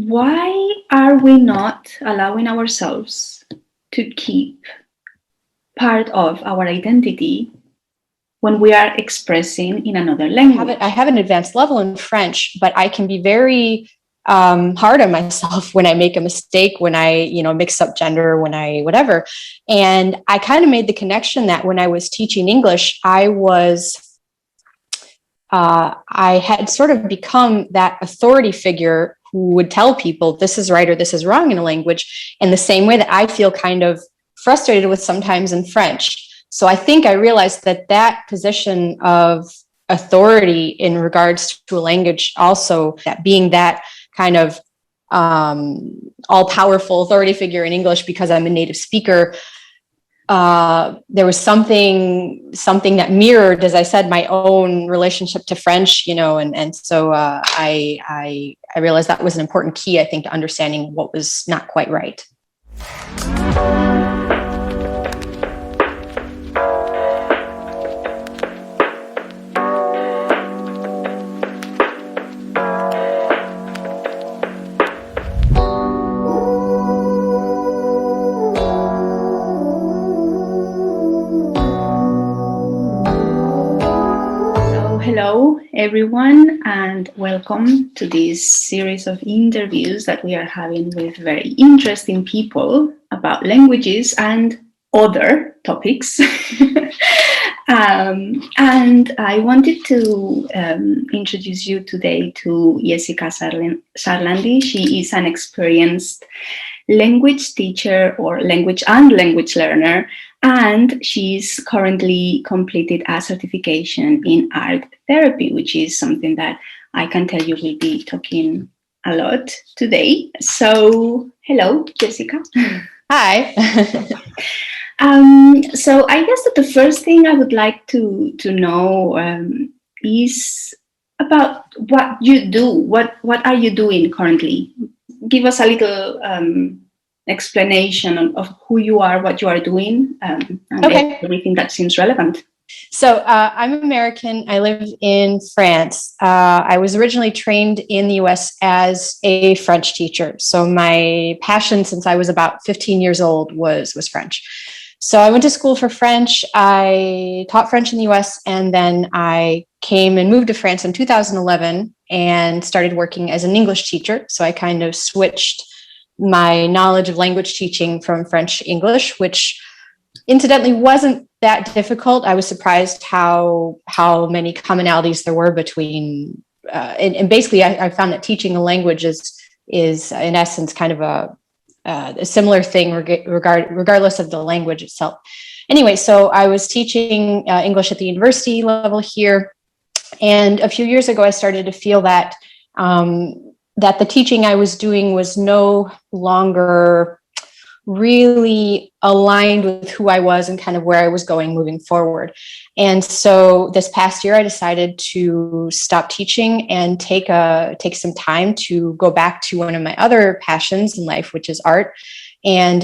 Why are we not allowing ourselves to keep part of our identity when we are expressing in another language? I have an advanced level in French, but I can be very hard on myself when I make a mistake, when I, mix up gender, when I, whatever. And I kind of made the connection that when I was teaching English, I had sort of become that authority figure who would tell people this is right or this is wrong in a language, in the same way that I feel kind of frustrated with sometimes in French. So I think I realized that position of authority in regards to a language, also that being that kind of all-powerful authority figure in English because I'm a native speaker, there was something that mirrored, as I said, my own relationship to French, and so I realized that was an important key, I think, to understanding what was not quite right. Hello, everyone, and welcome to this series of interviews that we are having with very interesting people about languages and other topics. And I wanted to introduce you today to Jessica Sarlandie. She is an experienced language teacher or language learner, and she's currently completed a certification in art therapy, which is something that I can tell you we'll be talking a lot today. So, hello, Jessica. Hi. So I guess that the first thing I would like to know is about what you do. What are you doing currently? Give us a little explanation of who you are, what you are doing, and everything that seems relevant. So I'm American. I live in France. I was originally trained in the US as a French teacher. So my passion since I was about 15 years old was French. So I went to school for French. I taught French in the US, and then I came and moved to France in 2011 and started working as an English teacher. So I kind of switched my knowledge of language teaching from French to English, which incidentally wasn't that difficult. I was surprised how many commonalities there were between, and basically I found that teaching a language is in essence kind of a similar thing regardless of the language itself. Anyway, so I was teaching English at the university level here, and a few years ago I started to feel that that the teaching I was doing was no longer really aligned with who I was and kind of where I was going moving forward. And so this past year, I decided to stop teaching and take some time to go back to one of my other passions in life, which is art. And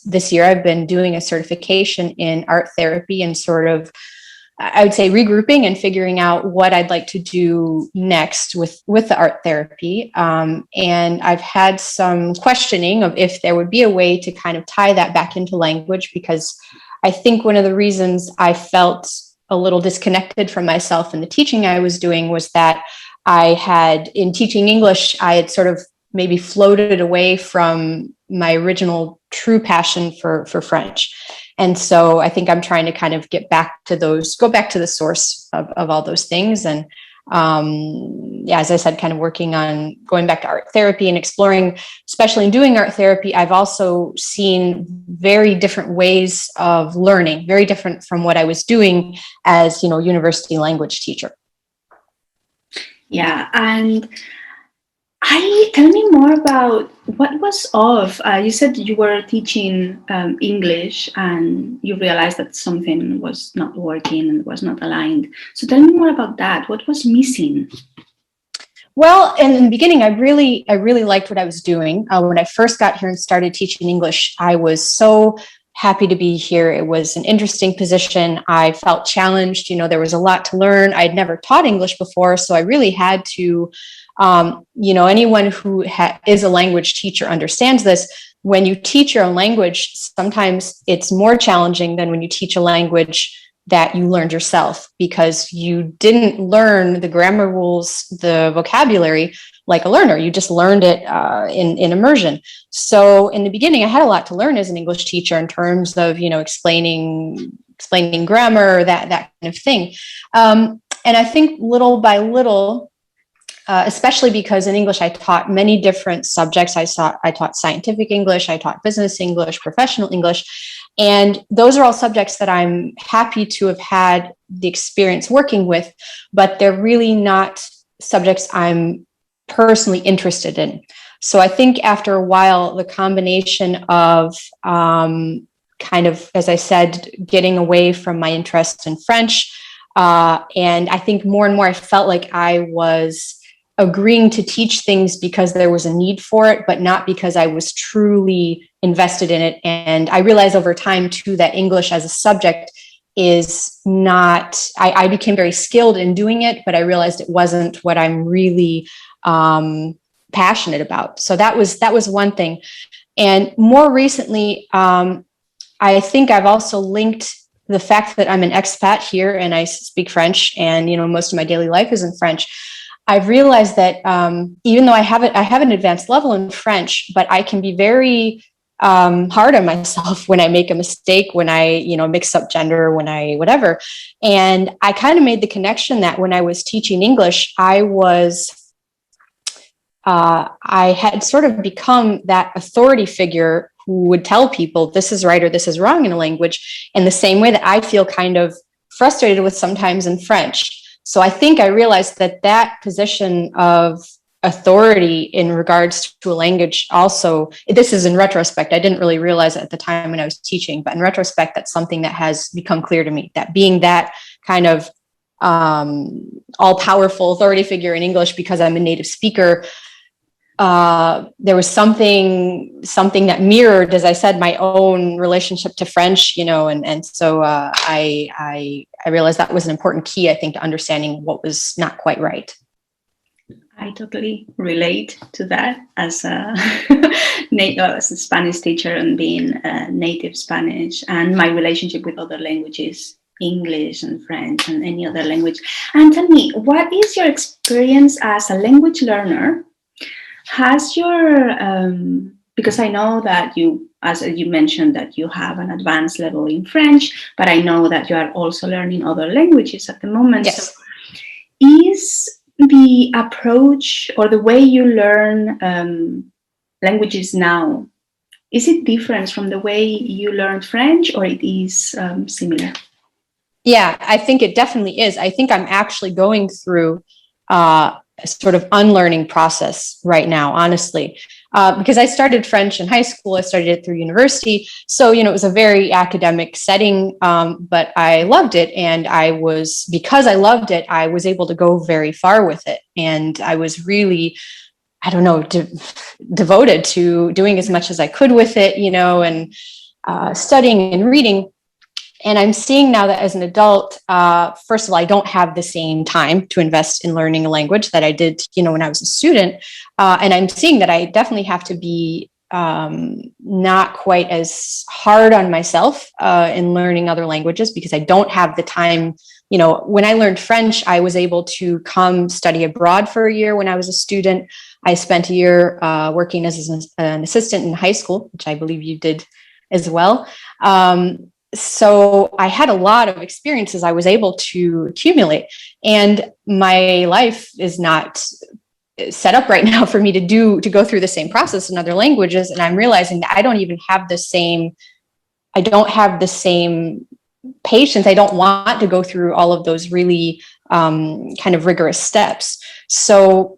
this year, I've been doing a certification in art therapy and sort of, I would say, regrouping and figuring out what I'd like to do next with the art therapy. And I've had some questioning of if there would be a way to kind of tie that back into language, because I think one of the reasons I felt a little disconnected from myself in the teaching I was doing was that I had, in teaching English, I had sort of maybe floated away from my original true passion for French. And so I think I'm trying to kind of go back to the source of all those things. And as I said, kind of working on going back to art therapy and exploring, especially in doing art therapy, I've also seen very different ways of learning, very different from what I was doing as, university language teacher. Yeah, and tell me more about what was off. You said you were teaching English and you realized that something was not working and was not aligned. So tell me more about that. What was missing? Well, in the beginning, I really liked what I was doing. When I first got here and started teaching English, I was so happy to be here. It was an interesting position. I felt challenged. There was a lot to learn. I'd never taught English before, so I really had to, anyone who is a language teacher understands this. When you teach your own language, sometimes it's more challenging than when you teach a language that you learned yourself, because you didn't learn the grammar rules, the vocabulary like a learner. You just learned it in immersion. So in the beginning, I had a lot to learn as an English teacher in terms of, explaining grammar, that kind of thing. And I think little by little, especially because in English, I taught many different subjects. I taught scientific English, I taught business English, professional English. And those are all subjects that I'm happy to have had the experience working with, but they're really not subjects I'm personally interested in. So I think after a while, the combination of kind of, as I said, getting away from my interest in French, and I think more and more I felt like I was agreeing to teach things because there was a need for it, but not because I was truly invested in it. And I realized over time too, that English as a subject is not, I became very skilled in doing it, but I realized it wasn't what I'm really passionate about. So that was one thing. And more recently, I think I've also linked the fact that I'm an expat here and I speak French, and most of my daily life is in French. I've realized that even though I have an advanced level in French, but I can be very hard on myself when I make a mistake, when I, mix up gender, when I, whatever. And I kind of made the connection that when I was teaching English, I had sort of become that authority figure who would tell people this is right or this is wrong in a language, in the same way that I feel kind of frustrated with sometimes in French. So I think I realized that position of authority in regards to a language also, this is in retrospect, I didn't really realize it at the time when I was teaching, but in retrospect, that's something that has become clear to me, that being that kind of all-powerful authority figure in English because I'm a native speaker, there was something that mirrored, as I said, my own relationship to French, and so I realized that was an important key, I think, to understanding what was not quite right. I totally relate to that as a Spanish teacher and being a native Spanish, and my relationship with other languages, English and French and any other language. And tell me, what is your experience as a language learner? Has your, because I know that you, as you mentioned, that you have an advanced level in French, but I know that you are also learning other languages at the moment. Yes. So is the approach or the way you learn languages now, is it different from the way you learned French, or it is similar? Yeah, I think it definitely is. I think I'm actually going through a sort of unlearning process right now, honestly, because I started French in high school. I studied it through university. So, it was a very academic setting, but I loved it. And because I loved it, I was able to go very far with it. And I was really, devoted to doing as much as I could with it, and studying and reading. And I'm seeing now that as an adult, first of all, I don't have the same time to invest in learning a language that I did, when I was a student. And I'm seeing that I definitely have to be not quite as hard on myself in learning other languages, because I don't have the time. When I learned French, I was able to come study abroad for a year when I was a student. I spent a year working as an assistant in high school, which I believe you did as well. So I had a lot of experiences I was able to accumulate, and my life is not set up right now for me to go through the same process in other languages. And I'm realizing that I don't have the same patience. I don't want to go through all of those really kind of rigorous steps. So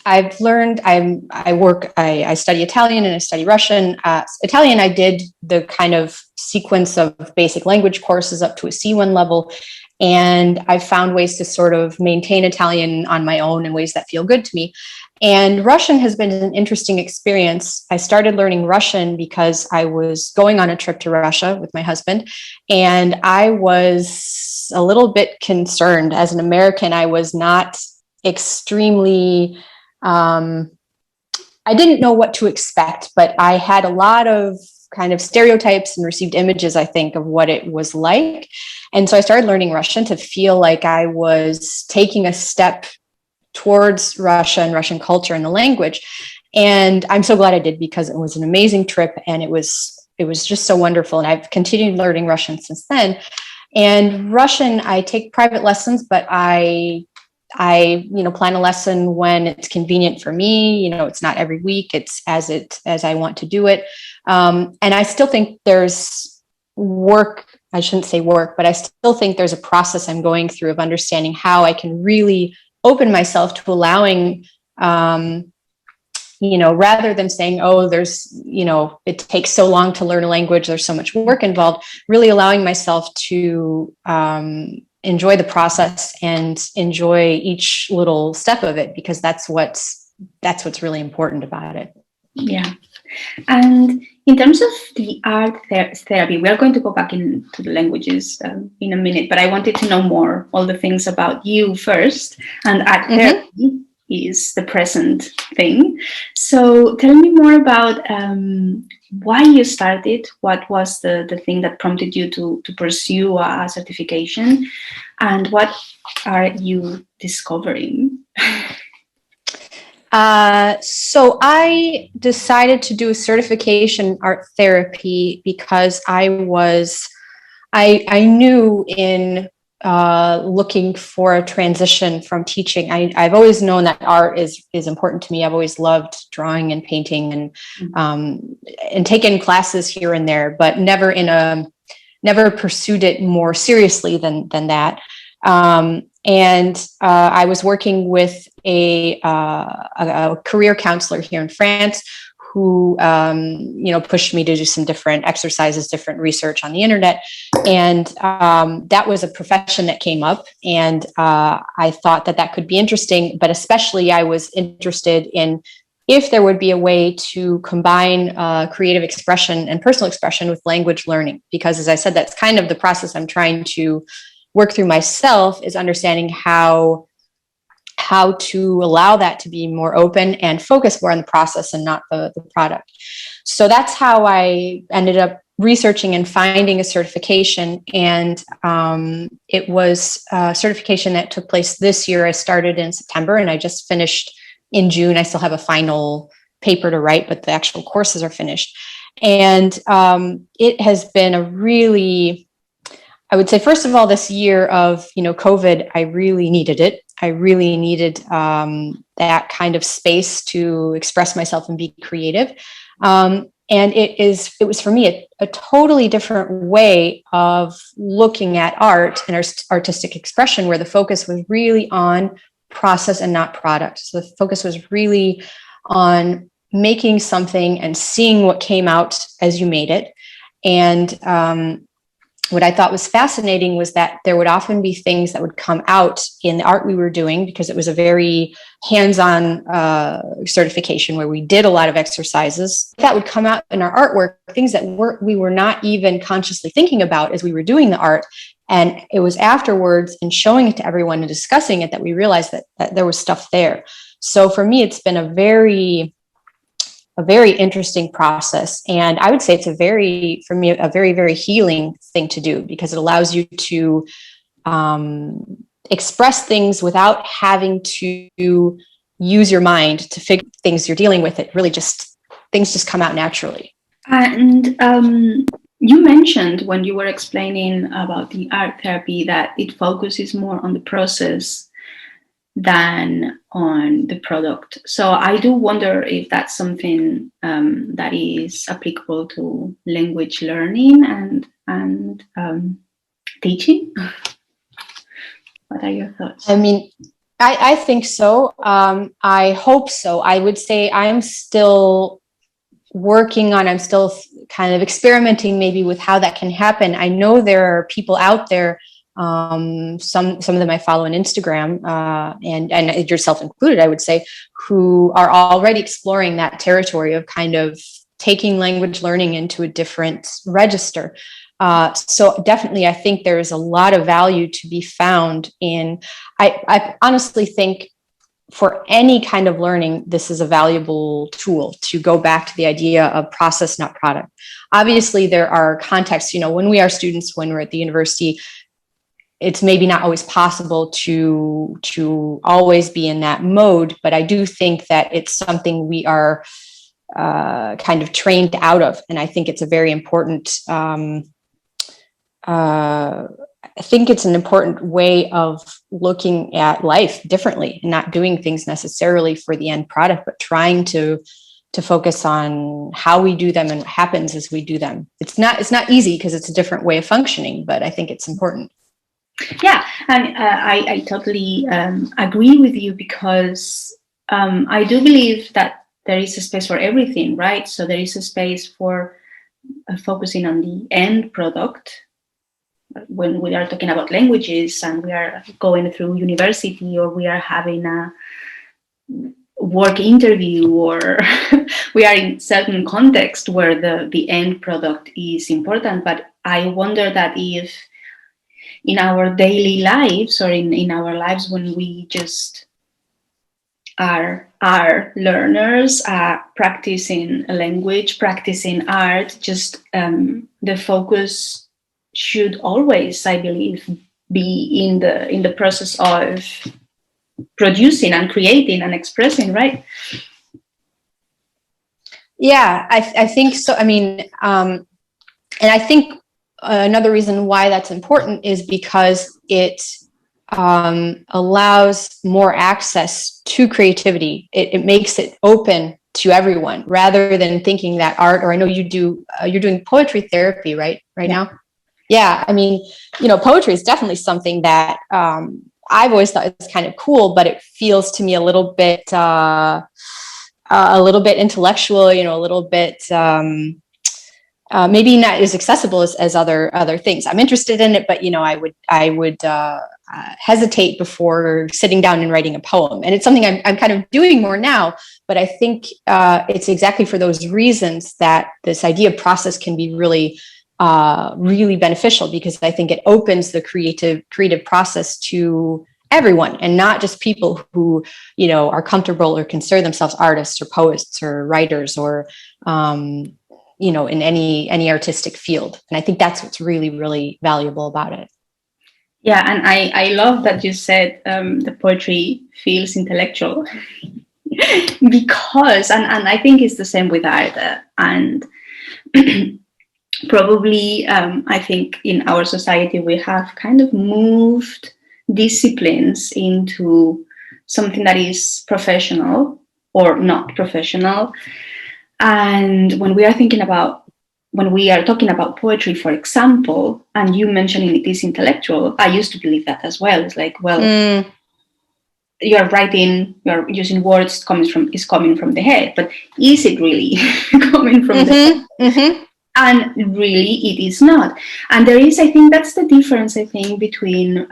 I've learned, I study Italian and I study Russian. Italian, I did the kind of sequence of basic language courses up to a C1 level. And I've found ways to sort of maintain Italian on my own in ways that feel good to me. And Russian has been an interesting experience. I started learning Russian because I was going on a trip to Russia with my husband, and I was a little bit concerned. As an American, I was not extremely, I didn't know what to expect, but I had a lot of kind of stereotypes and received images, I think, of what it was like. And so I started learning Russian to feel like I was taking a step towards Russia and Russian culture and the language. And I'm so glad I did, because it was an amazing trip, and it was just so wonderful. And I've continued learning Russian since then. And Russian, I take private lessons, but I plan a lesson when it's convenient for me. It's not every week. It's as I want to do it. And I still think there's work. I shouldn't say work, but I still think there's a process I'm going through of understanding how I can really open myself to allowing, rather than saying, oh, it takes so long to learn a language, there's so much work involved, really allowing myself to enjoy the process and enjoy each little step of it, because that's what's really important about it. Yeah. And in terms of the art therapy, we are going to go back into the languages in a minute, but I wanted to know more, all the things about you first. And art therapy is the present thing. So tell me more about why you started. What was the thing that prompted you to pursue a certification? And what are you discovering? So I decided to do a certification in art therapy because I knew in looking for a transition from teaching. I've always known that art is important to me. I've always loved drawing and painting and taken classes here and there, but never pursued it more seriously than that. And I was working with a career counselor here in France who, pushed me to do some different exercises, different research on the internet. And that was a profession that came up. And I thought that could be interesting, but especially I was interested in if there would be a way to combine creative expression and personal expression with language learning. Because as I said, that's kind of the process I'm trying to work through myself, is understanding how to allow that to be more open and focus more on the process and not the product. So that's how I ended up researching and finding a certification. And it was a certification that took place this year. I started in September and I just finished in June. I still have a final paper to write, but the actual courses are finished. And it has been a really, I would say, first of all, this year of, COVID, I really needed it. I really needed that kind of space to express myself and be creative. And it was for me a totally different way of looking at art and artistic expression, where the focus was really on process and not product. So the focus was really on making something and seeing what came out as you made it. And what I thought was fascinating was that there would often be things that would come out in the art we were doing, because it was a very hands-on certification where we did a lot of exercises that would come out in our artwork, things that we were not even consciously thinking about as we were doing the art. And it was afterwards and showing it to everyone and discussing it that we realized that there was stuff there. So for me, it's been a very interesting process. And I would say it's a very, very healing thing to do, because it allows you to express things without having to use your mind to figure things you're dealing with. It really things just come out naturally. And you mentioned when you were explaining about the art therapy that it focuses more on the process than on the product. So I do wonder if that's something that is applicable to language learning and teaching. What are your thoughts? I mean, I think so. I hope so. I would say I'm still kind of experimenting maybe with how that can happen. I know there are people out there some of them I follow on Instagram, and yourself included, I would say, who are already exploring that territory of kind of taking language learning into a different register. So definitely, I think there is a lot of value to be found in, I honestly think for any kind of learning, this is a valuable tool to go back to the idea of process, not product. Obviously, there are contexts, when we are students, when we're at the university, it's maybe not always possible to always be in that mode, but I do think that it's something we are kind of trained out of. And I think it's a very important, I think it's an important way of looking at life differently and not doing things necessarily for the end product, but trying to focus on how we do them and what happens as we do them. It's not easy because it's a different way of functioning, but I think it's important. Yeah, and I totally agree with you, because I do believe that there is a space for everything, right? So there is a space for focusing on the end product when we are talking about languages and we are going through university, or we are having a work interview, or we are in certain context where the end product is important. But I wonder that if in our daily lives, or in our lives when we just are learners, practicing a language, practicing art, just the focus should always, I believe, be in the process of producing and creating and expressing, right? Yeah, I think so. I mean, and I think another reason why that's important is because it allows more access to creativity. It makes it open to everyone, rather than thinking that art, or I know you do, you're doing poetry therapy, right now? Yeah, I mean, poetry is definitely something that I've always thought is kind of cool, but it feels to me a little bit intellectual, a little bit maybe not as accessible as other things. I'm interested in it, but I would hesitate before sitting down and writing a poem. And it's something I'm kind of doing more now. But I think it's exactly for those reasons that this idea of process can be really beneficial, because I think it opens the creative process to everyone, and not just people who, are comfortable or consider themselves artists or poets or writers, or, in any artistic field. And I think that's what's really, really valuable about it. Yeah, and I love that you said the poetry feels intellectual, because, and I think it's the same with art, and probably I think in our society we have kind of moved disciplines into something that is professional or not professional. And when we are talking about poetry, for example, and you mentioning it is intellectual, I used to believe that as well. It's like, well, you're writing, you're using words coming from the head, but is it really coming from the head? Mm-hmm. And really, it is not. And there is, I think that's the difference, between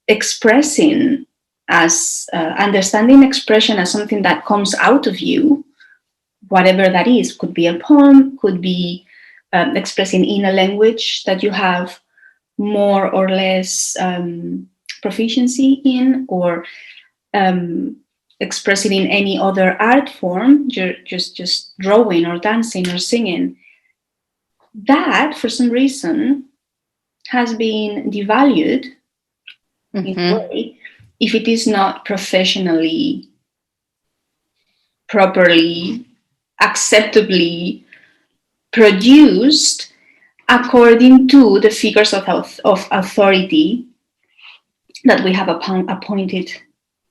expressing as understanding expression as something that comes out of you, whatever that is. Could be a poem, could be expressing in a language that you have more or less proficiency in, or expressing in any other art form, just drawing or dancing or singing. That, for some reason, has been devalued in a way, if it is not professionally, properly, acceptably produced according to the figures of authority that we have appointed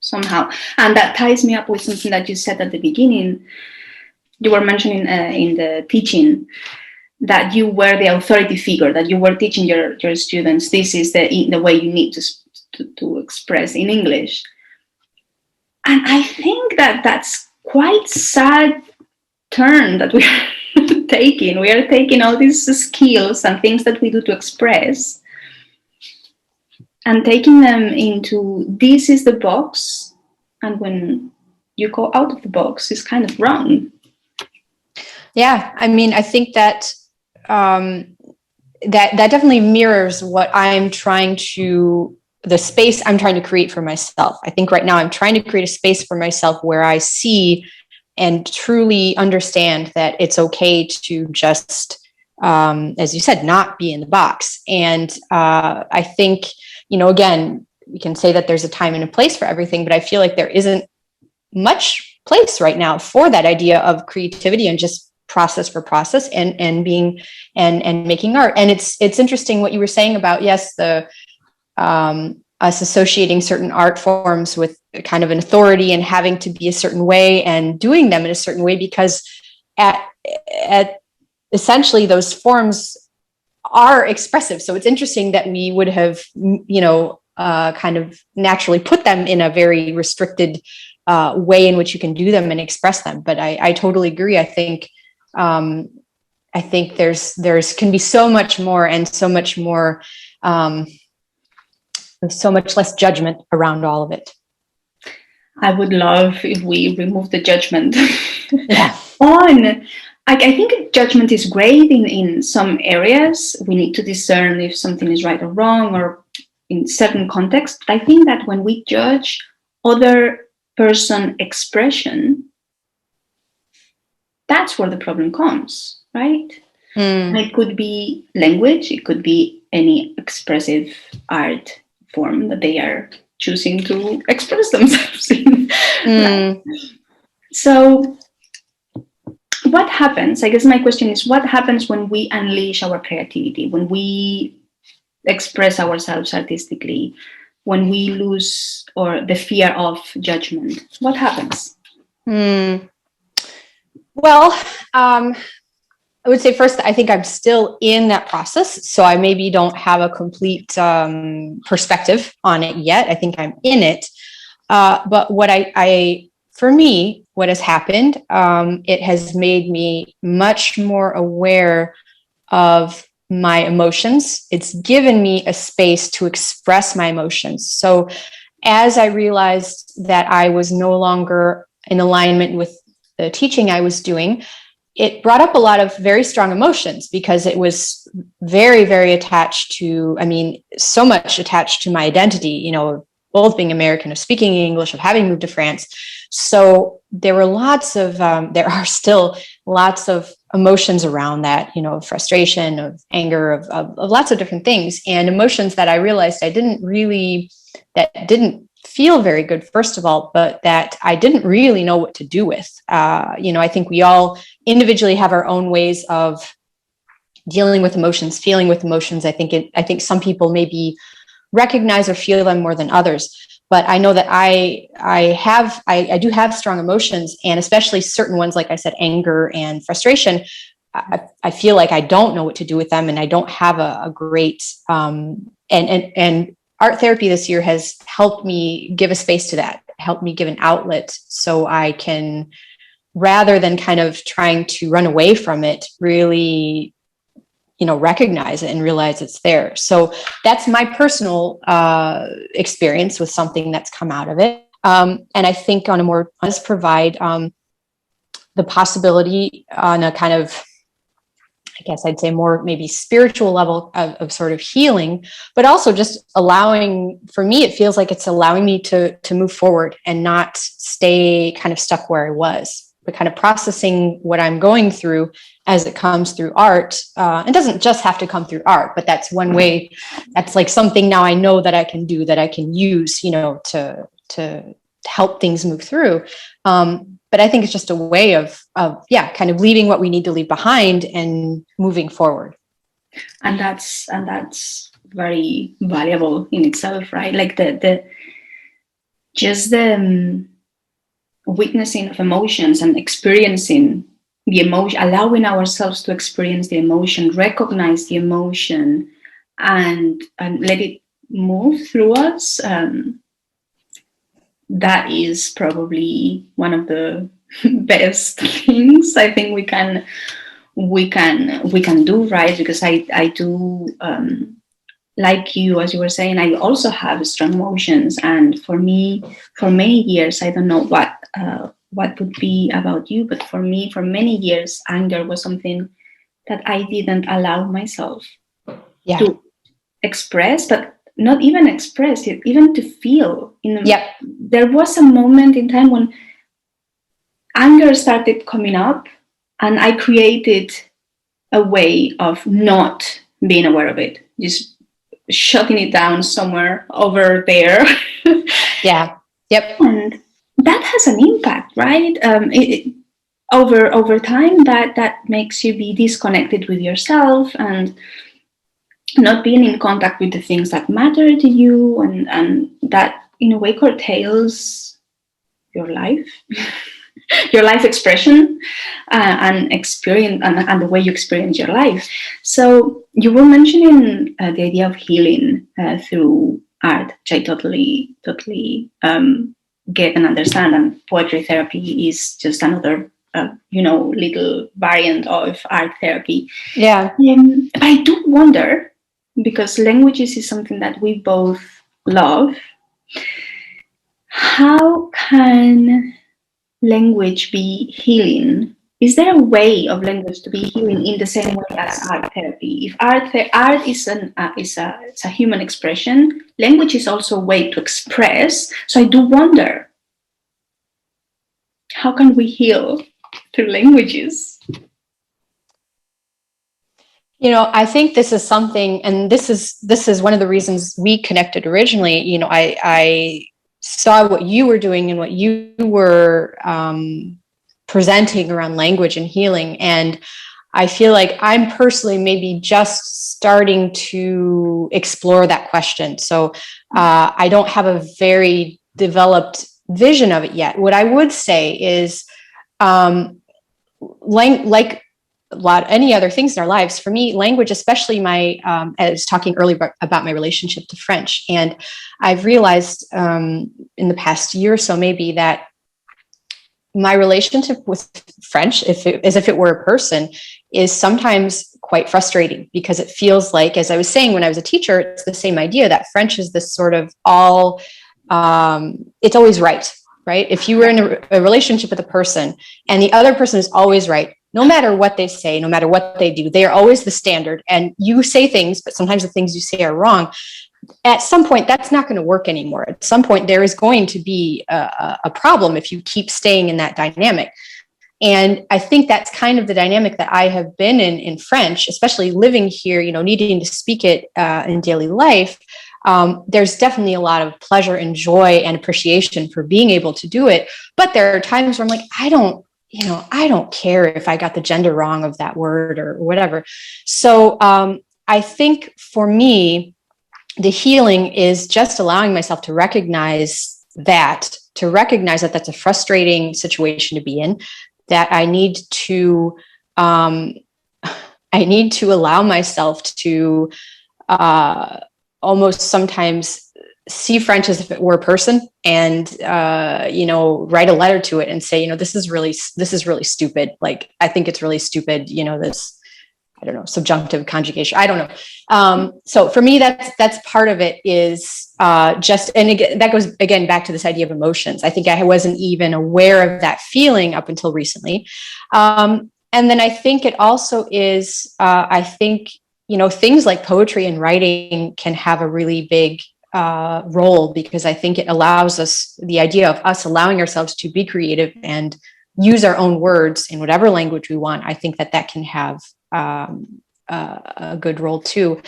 somehow. And that ties me up with something that you said at the beginning. You were mentioning in the teaching that you were the authority figure, that you were teaching your students, this is the way you need to express in English. And I think that that's quite sad turn that we are taking. We are taking all these skills and things that we do to express, and taking them into this is the box, and when you go out of the box, it's kind of wrong. Yeah, I mean, I think that that definitely mirrors what the space I'm trying to create for myself. I think right now I'm trying to create a space for myself where I see and truly understand that it's okay to just, as you said, not be in the box. And I think, again, we can say that there's a time and a place for everything, but I feel like there isn't much place right now for that idea of creativity and just process for process and being and making art. And it's interesting what you were saying about, yes, the us associating certain art forms with kind of an authority and having to be a certain way and doing them in a certain way, because at essentially those forms are expressive. So it's interesting that we would have, kind of naturally put them in a very restricted way in which you can do them and express them. But I totally agree. I think there's can be so much more and so much more, so much less judgment around all of it. I would love if we remove the judgment. Yeah. I think judgment is great in some areas. We need to discern if something is right or wrong, or in certain contexts. But I think that when we judge other person expression, that's where the problem comes, right? And it could be language, it could be any expressive art form that they are choosing to express themselves in. Right? So what happens? I guess my question is, what happens when we unleash our creativity, when we express ourselves artistically, when we lose or the fear of judgment? What happens? Well, I would say first, I think I'm still in that process. So I maybe don't have a complete perspective on it yet. I think I'm in it. But what for me, what has happened, it has made me much more aware of my emotions. It's given me a space to express my emotions. So as I realized that I was no longer in alignment with the teaching I was doing, it brought up a lot of very strong emotions, because it was very, very attached to, so much attached to my identity, both being American, of speaking English, of having moved to France. So there were there are still lots of emotions around that, frustration, of anger, of lots of different things, and emotions that I realized that didn't feel very good, first of all, but that I didn't really know what to do with. I think we all individually have our own ways of dealing with emotions, feeling with emotions. I think some people maybe recognize or feel them more than others, but I know that I do have strong emotions, and especially certain ones, like I said, anger and frustration. I feel like I don't know what to do with them, and I don't have a great and art therapy this year has helped me give a space to that, helped me give an outlet, so I can, rather than kind of trying to run away from it, really, recognize it and realize it's there. So that's my personal experience with something that's come out of it. And I think does provide the possibility on a kind of, I guess I'd say more maybe spiritual level of sort of healing, but also just for me, it feels like it's allowing me to move forward and not stay kind of stuck where I was, but kind of processing what I'm going through as it comes through art. It doesn't just have to come through art, but that's one way. That's like something now I know that I can do, that I can use, to help things move through. But I think it's just a way of kind of leaving what we need to leave behind and moving forward. And that's very valuable in itself, right? Like the witnessing of emotions and experiencing the emotion, allowing ourselves to experience the emotion, recognize the emotion, and let it move through us. That is probably one of the best things I think we can do, right? Because I do like you, as you were saying, I also have strong emotions. And for me, for many years, I don't know what would be about you, but for me, for many years, anger was something that I didn't allow myself to express, but not even express it, even to feel. There was a moment in time when anger started coming up, and I created a way of not being aware of it, just shutting it down somewhere over there. And that has an impact, right? Over time, that makes you be disconnected with yourself and not being in contact with the things that matter to you, and that in a way curtails your life. Your life expression and experience, and the way you experience your life. So you were mentioning the idea of healing through art, which I totally get and understand. And poetry therapy is just another little variant of art therapy. But I do wonder, because languages is something that we both love, how can language be healing? Is there a way of language to be healing in the same way as art therapy? If art is a human expression, language is also a way to express. So I do wonder, how can we heal through languages? I think this is something, and this is one of the reasons we connected originally. I saw what you were doing and what you were presenting around language and healing. And I feel like I'm personally maybe just starting to explore that question. So I don't have a very developed vision of it yet. What I would say is, like any other things in our lives, for me, language, especially I was talking earlier about my relationship to French. And I've realized in the past year or so, maybe, that my relationship with French, as if it were a person, is sometimes quite frustrating, because it feels like, as I was saying, when I was a teacher, it's the same idea that French is this sort of it's always right? If you were in a relationship with a person and the other person is always right, no matter what they say, no matter what they do, they are always the standard. And you say things, but sometimes the things you say are wrong. At some point, that's not going to work anymore. At some point, there is going to be a problem if you keep staying in that dynamic. And I think that's kind of the dynamic that I have been in French, especially living here, needing to speak it in daily life. There's definitely a lot of pleasure and joy and appreciation for being able to do it. But there are times where I'm like, I don't care if I got the gender wrong of that word or whatever. So I think for me, the healing is just allowing myself to recognize that that's a frustrating situation to be in, that I need to allow myself to almost sometimes see French as if it were a person, and write a letter to it and say, this is really stupid. Like, I think it's really stupid. This, I don't know, subjunctive conjugation. I don't know. So for me, that's part of it, is just, and again, that goes again back to this idea of emotions. I think I wasn't even aware of that feeling up until recently. And then I think it also is, things like poetry and writing can have a really big role, because I think it allows us, the idea of us allowing ourselves to be creative and use our own words in whatever language we want. I think that can have a good role too.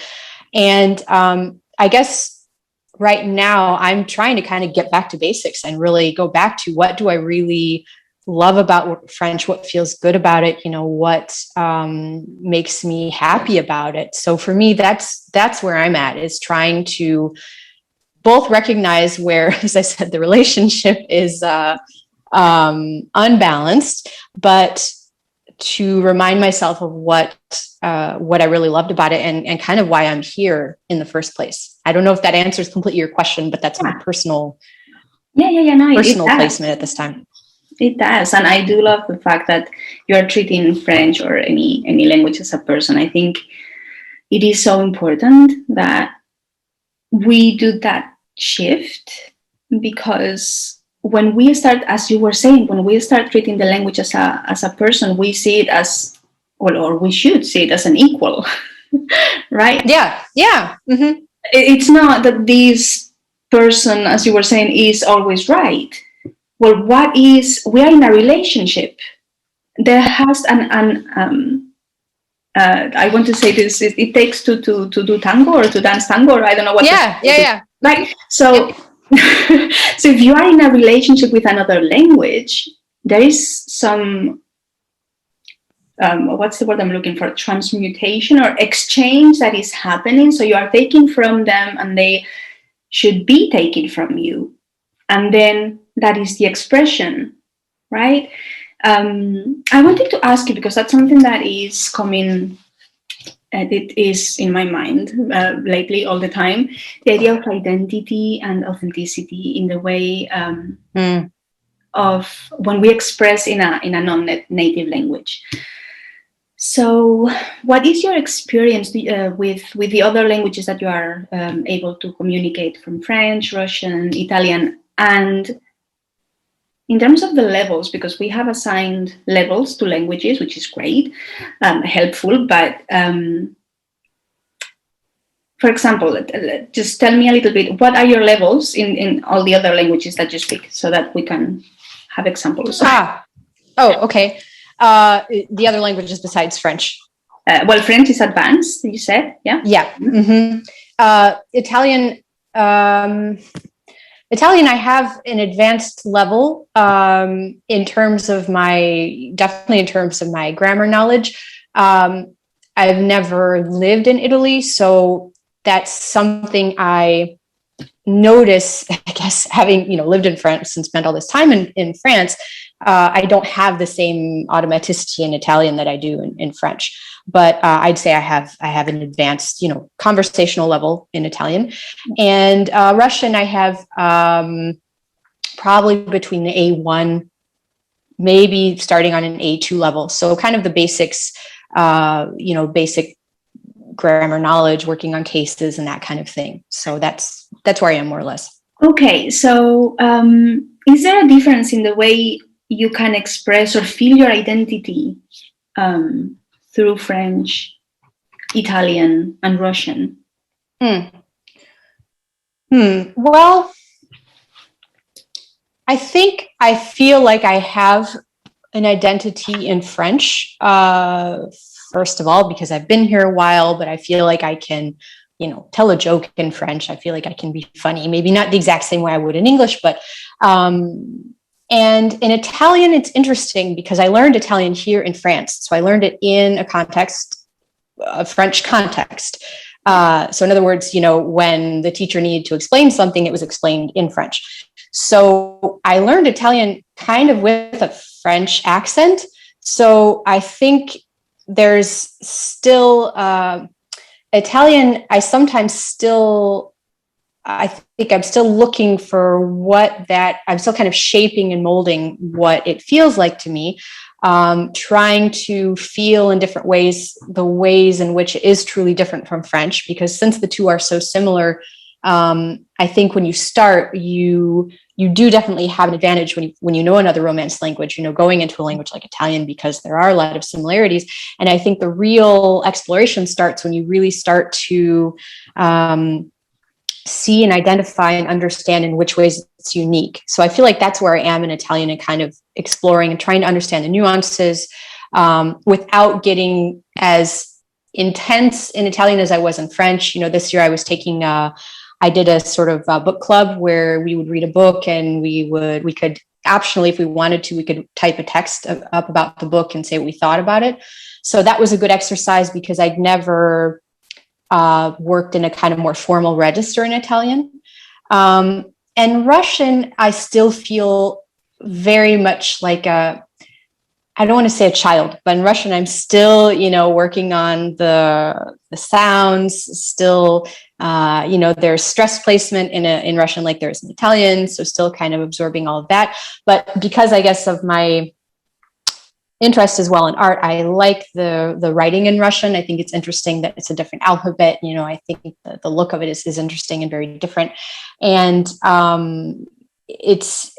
And I guess right now I'm trying to kind of get back to basics and really go back to, what do I really love about French? What feels good about it? What makes me happy about it? So for me, that's where I'm at, is trying to both recognize where, as I said, the relationship is unbalanced, but to remind myself of what I really loved about it, and kind of why I'm here in the first place. I don't know if that answers completely your question, but that's my personal placement at this time. It does. And I do love the fact that you're treating French or any language as a person. I think it is so important that we do that shift because when we start, as you were saying, when we start treating the language as a person, we see it as, well, or we should see it as an equal, right? Yeah. Yeah. Mm-hmm. It's not that this person, as you were saying, is always right. Well, we are in a relationship. There has I want to say this, it takes two to do tango or to dance tango, or I don't know what Yeah. to Yeah. say. Yeah. Right? So, Yep. so if you are in a relationship with another language, there is some, what's the word I'm looking for? Transmutation or exchange that is happening. So you are taking from them and they should be taken from you. And then that is the expression, right? I wanted to ask you, because that's something that is coming, it is in my mind lately all the time, the idea of identity and authenticity in the way of when we express in a non-native language. So, what is your experience with the other languages that you are able to communicate, from French, Russian, Italian, and in terms of the levels, because we have assigned levels to languages, which is great, helpful, but for example, just tell me a little bit, what are your levels in all the other languages that you speak, so that we can have examples. Oh, okay. The other languages besides French. Well, French is advanced, you said, yeah? Yeah. Mm-hmm. Italian, I have an advanced level definitely in terms of my grammar knowledge. I've never lived in Italy, so that's something I notice, I guess, having, lived in France and spent all this time in France. I don't have the same automaticity in Italian that I do in French, but I'd say I have an advanced, conversational level in Italian. And Russian, I have probably between the A1, maybe starting on an A2 level. So kind of the basics, basic grammar knowledge, working on cases and that kind of thing. So that's where I am, more or less. Okay, so is there a difference in the way you can express or feel your identity through French, Italian, and Russian? Well, I think I feel like I have an identity in French, first of all, because I've been here a while, but I feel like I can, tell a joke in French. I feel like I can be funny, maybe not the exact same way I would in English, but and in Italian, it's interesting because I learned Italian here in France. So I learned it in a French context. So in other words, when the teacher needed to explain something, it was explained in French. So I learned Italian kind of with a French accent. So I think there's still Italian. I think I'm still looking for I'm still kind of shaping and molding what it feels like to me, trying to feel in different ways, the ways in which it is truly different from French, because since the two are so similar, I think when you start, you do definitely have an advantage when you know another Romance language, going into a language like Italian, because there are a lot of similarities. And I think the real exploration starts when you really start to see and identify and understand in which ways it's unique. So I feel like that's where I am in Italian, and kind of exploring and trying to understand the nuances without getting as intense in Italian as I was in French. This year I was taking I did a sort of book club where we would read a book, and we could optionally, if we wanted to, we could type a text up about the book and say what we thought about it. So that was a good exercise, because I'd never worked in a kind of more formal register in Italian. And Russian, I still feel very much like I don't want to say a child, but in Russian, I'm still, working on the sounds, still, there's stress placement in Russian like there is in Italian. So still kind of absorbing all of that. But because I guess of my interest as well in art. I like the writing in Russian. I think it's interesting that it's a different alphabet. I think the look of it is interesting and very different. And it's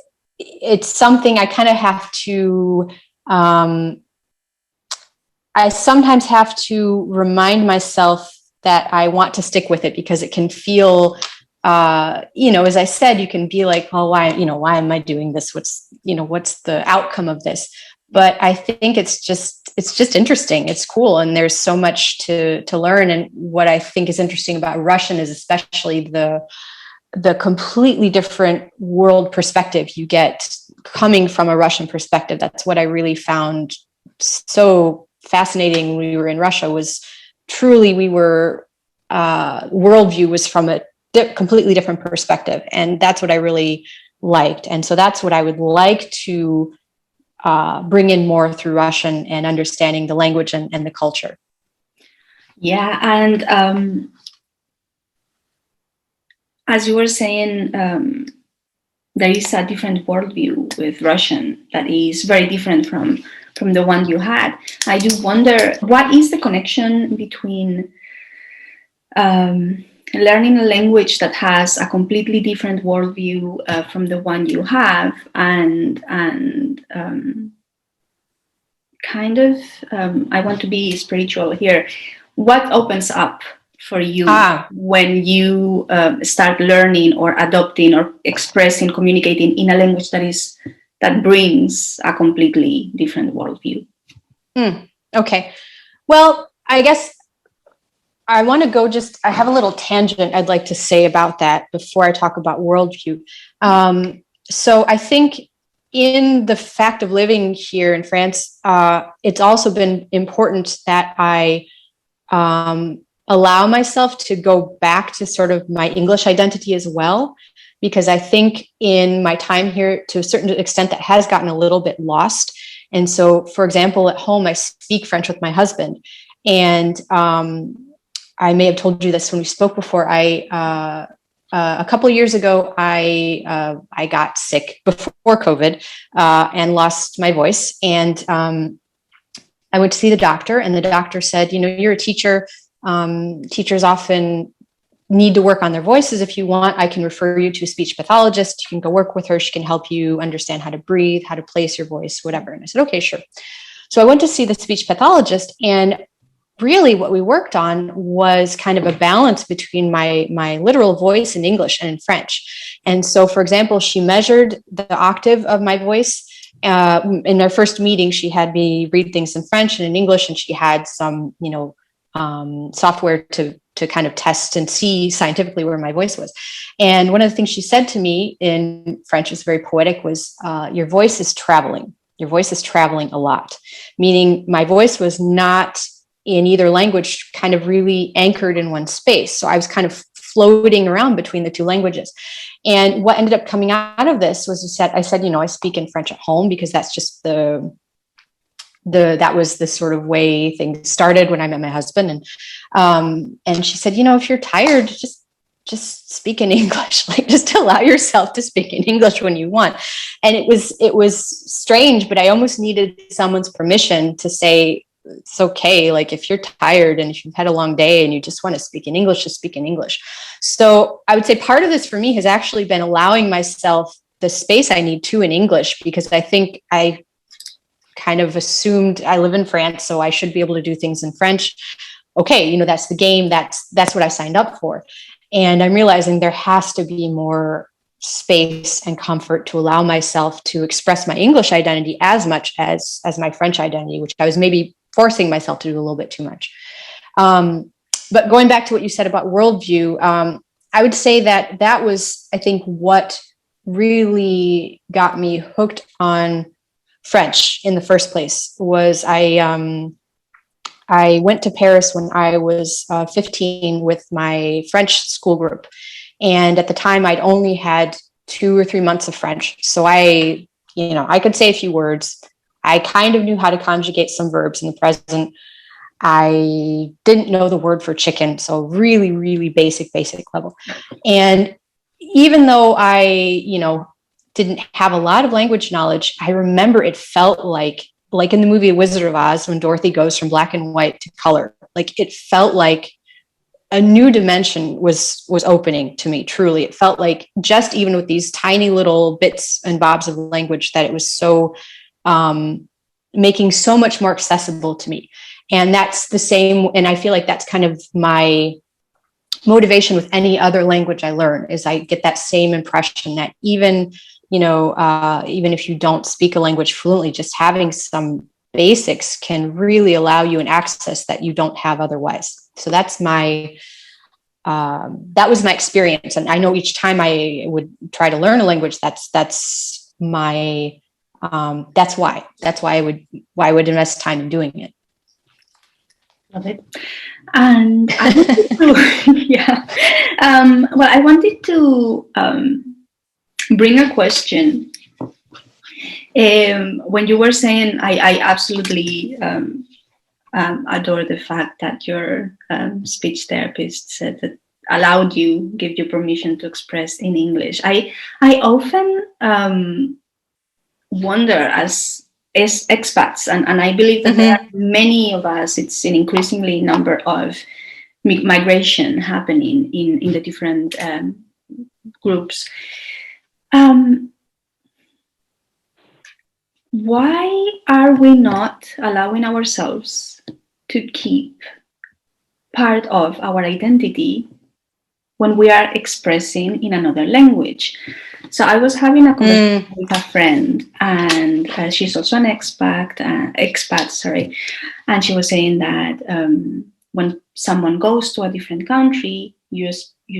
something I kind of have to, I sometimes have to remind myself that I want to stick with it, because it can feel, as I said, you can be like, oh, why am I doing this? What's the outcome of this? But I think it's just interesting. It's cool. And there's so much to learn. And what I think is interesting about Russian is especially the completely different world perspective you get coming from a Russian perspective. That's what I really found so fascinating when we were in Russia, was truly worldview was from a completely different perspective. And that's what I really liked. And so that's what I would like to bring in more through Russian, and understanding the language and the culture. Yeah. And as you were saying, there is a different worldview with Russian that is very different from the one you had. I do wonder, what is the connection between learning a language that has a completely different worldview from the one you have, and I want to be spiritual here. What opens up for you when you start learning or adopting or expressing, communicating in a language that brings a completely different worldview? Okay. Well, I guess I want to go I have a little tangent I'd like to say about that before I talk about worldview. So I think in the fact of living here in France, it's also been important that I allow myself to go back to sort of my English identity as well, because I think in my time here, to a certain extent, that has gotten a little bit lost. And so, for example, at home, I speak French with my husband. And I may have told you this when we spoke before. A couple of years ago, I got sick before COVID and lost my voice. And I went to see the doctor, and the doctor said, you're a teacher. Teachers often need to work on their voices. If you want, I can refer you to a speech pathologist. You can go work with her. She can help you understand how to breathe, how to place your voice, whatever. And I said, okay, sure. So I went to see the speech pathologist, and really what we worked on was kind of a balance between my literal voice in English and in French. And so, for example, she measured the octave of my voice. In our first meeting, she had me read things in French and in English, and she had some, software to kind of test and see scientifically where my voice was. And one of the things she said to me in French, is very poetic, was, your voice is traveling. Your voice is traveling a lot, meaning my voice was not in either language kind of really anchored in one space. So I was kind of floating around between the two languages. And what ended up coming out of this was I said, I speak in French at home, because that's just that was the sort of way things started when I met my husband. And she said, if you're tired, just speak in English, like just allow yourself to speak in English when you want. And it was strange, but I almost needed someone's permission to say, it's okay. Like, if you're tired and if you've had a long day and you just want to speak in English, just speak in English. So I would say part of this for me has actually been allowing myself the space I need to in English, because I think I kind of assumed I live in France, so I should be able to do things in French. Okay, that's the game. That's what I signed up for. And I'm realizing there has to be more space and comfort to allow myself to express my English identity as much as my French identity, which I was maybe forcing myself to do a little bit too much. But going back to what you said about worldview, I would say that was, I think, what really got me hooked on French in the first place. Was I went to Paris when I was 15 with my French school group. And at the time, I'd only had 2 or 3 months of French. So I could say a few words. I kind of knew how to conjugate some verbs in the present. I didn't know the word for chicken. So really, really basic level. And even though I, didn't have a lot of language knowledge, I remember it felt like like in the movie Wizard of Oz, when Dorothy goes from black and white to color, like it felt like a new dimension was opening to me. Truly, it felt like, just even with these tiny little bits and bobs of language, that it was so making so much more accessible to me. And that's the same. And I feel like that's kind of my motivation with any other language I learn, is I get that same impression that even, even if you don't speak a language fluently, just having some basics can really allow you an access that you don't have otherwise. So that's that was my experience. And I know each time I would try to learn a language, that's why I would invest time in doing it. Love it. And I wanted to, I wanted to bring a question. When you were saying, I absolutely adore the fact that your speech therapist said that give you permission to express in English. I often wonder, as expats, and I believe that there are many of us, it's an increasingly number of migration happening in the different groups. Why are we not allowing ourselves to keep part of our identity when we are expressing in another language? So I was having a conversation with a friend, and she's also an expat, and she was saying that when someone goes to a different country, you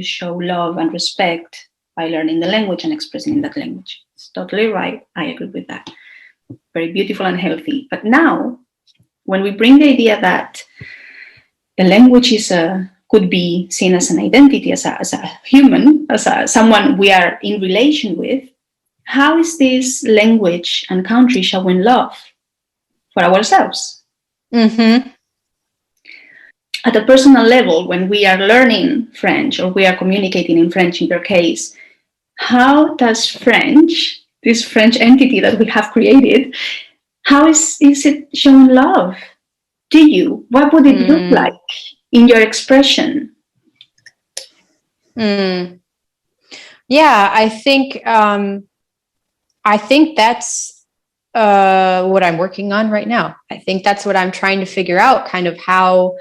show love and respect by learning the language and expressing in that language. It's totally right. I agree with that. Very beautiful and healthy. But now, when we bring the idea that the language could be seen as an identity, as a human, as someone we are in relation with, how is this language and country showing love for ourselves? Mm-hmm. At a personal level, when we are learning French or we are communicating in French, in your case, how does French, this French entity that we have created, how is it showing love to you? What would it look like in your expression? Yeah, I think that's what I'm working on right now. I think that's what I'm trying to figure out, kind of how,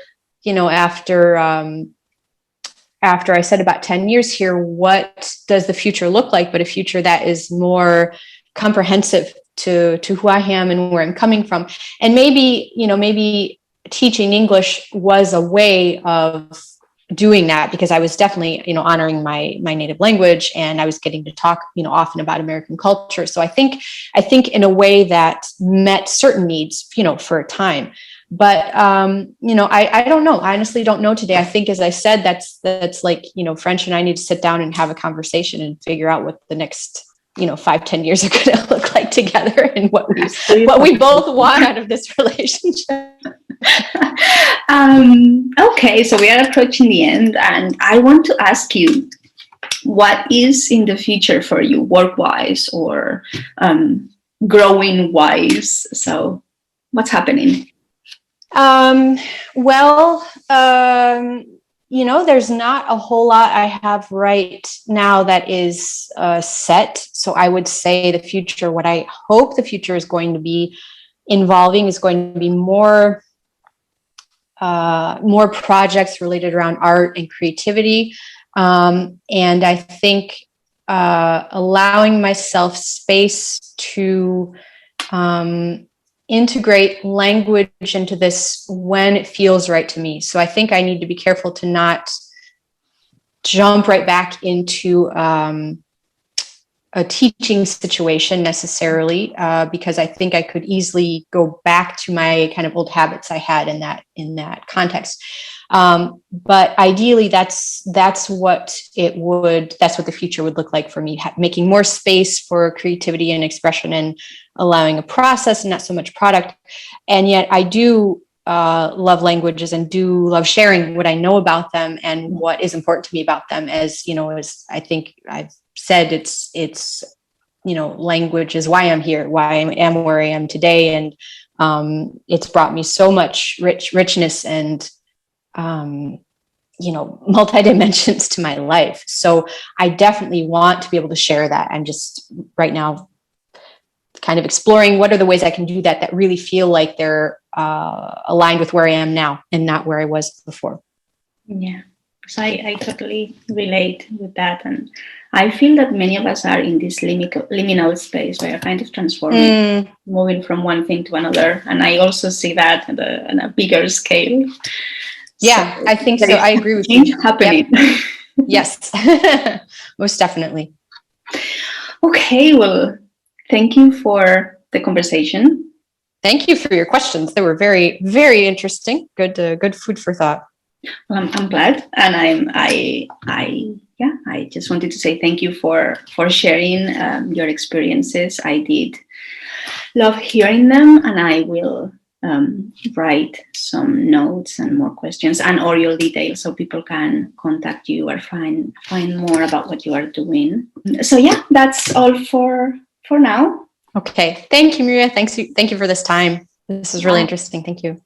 after I said about 10 years here, what does the future look like, but a future that is more comprehensive to who I am and where I'm coming from. And maybe teaching English was a way of doing that, because I was definitely, honoring my native language, and I was getting to talk, often about American culture. So I think in a way that met certain needs, for a time. But, I don't know. I honestly don't know today. I think, as I said, that's like, French and I need to sit down and have a conversation and figure out what the next, 5-10 years are going to look like together, and what we both want out of this relationship. Okay, so we are approaching the end, and I want to ask you, what is in the future for you, work-wise or growing-wise? So what's happening? There's not a whole lot I have right now that is set. So I would say the future, what I hope the future is going to be involving, is going to be more projects related around art and creativity. And I think allowing myself space to integrate language into this when it feels right to me. So I think I need to be careful to not jump right back into a teaching situation necessarily, because I think I could easily go back to my kind of old habits I had in that context. But ideally, that's what the future would look like for me, making more space for creativity and expression, and allowing a process and not so much product. And yet I do love languages and do love sharing what I know about them and what is important to me about them. As I think I've said, it's language is why I'm here, why I am where I am today. And It's brought me so much richness and, multi-dimensions to my life. So I definitely want to be able to share that. I'm just right now kind of exploring what are the ways I can do that really feel like they're aligned with where I am now and not where I was before. Yeah, so I totally relate with that. And I feel that many of us are in this liminal space where kind of transforming, moving from one thing to another. And I also see that on a bigger scale. Yeah, so I think so. I agree with you. Happening. Yep. Yes, most definitely. Okay, well, thank you for the conversation. Thank you for your questions. They were very, very interesting. Good food for thought. Well, I'm glad, and I just wanted to say thank you for sharing your experiences. I did love hearing them, and I will write some notes and more questions and all your details so people can contact you or find more about what you are doing. So yeah, that's all for now. Okay, thank you, Maria. Thank you for this time. This is really interesting. Thank you.